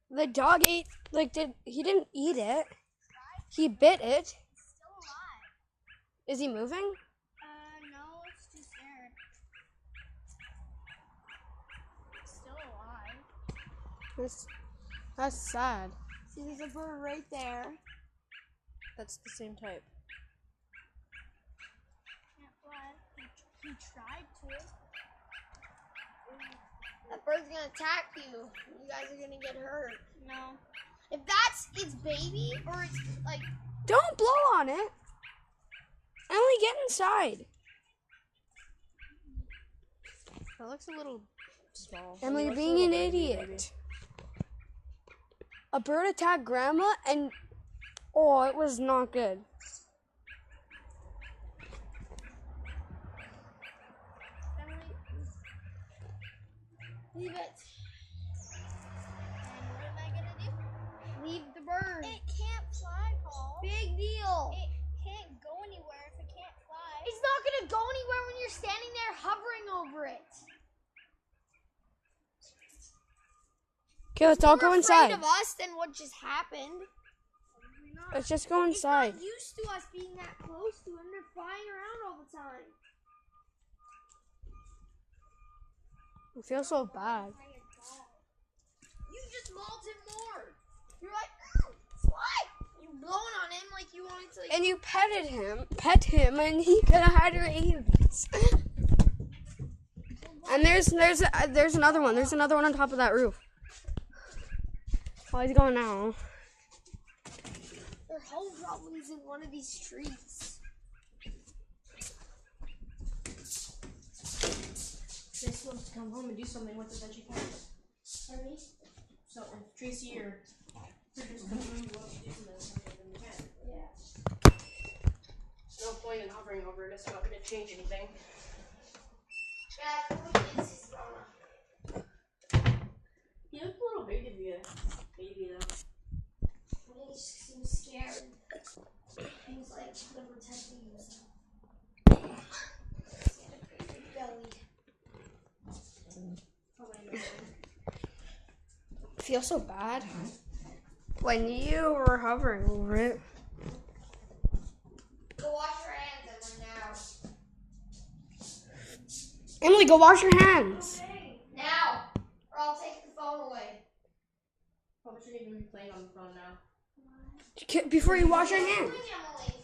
The dog ate, he didn't eat it. He bit it. It's still alive. Is he moving? No, it's just there. It's still alive. That's sad. See, there's a bird right there. That's the same type. Can't fly. He tried to. That bird's gonna attack you. You guys are gonna get hurt. No. If that's its baby, or it's like... Don't blow on it. Emily, get inside. That looks a little small. Emily, you're Looks a being little an baby, idiot. A bird attacked Grandma and... Oh, it was not good. Emily, leave it. And what am I gonna do? Leave the bird. It can't fly, Paul. Big deal. It can't go anywhere if it can't fly. It's not gonna go anywhere when you're standing there hovering over it. Okay, let's all go More inside. afraid of us than what just happened. Let's just go inside. It's not used to us being that close to him. They're flying around all the time. I feel so bad. You just mauled him more. You're like, fly. You blowing on him like you wanted to. Like, And you pet him, and he could have had rabies. And there's another one. There's another one on top of that roof. Oh, he's going now. their home probably is in one of these trees. Tracy wants to come home and do something with it that she can't. Pardon me? So if Tracy or Bridget's coming home and wants to do something with it, then you can. Yeah. No point in hovering over it, it's not going to change anything. Yeah, probably is Rona. He looked a little big to be a baby though. I think he just seems scared. He's like gonna protect himself. He's got a pretty big belly. Probably not. I feel so bad when you were hovering over it. Go wash your hands, Emily, now. Emily, go wash your hands. Okay. Now, or I'll take the phone away. Probably shouldn't even be playing on the phone now. Before you wash your What are you hands. doing, Emily?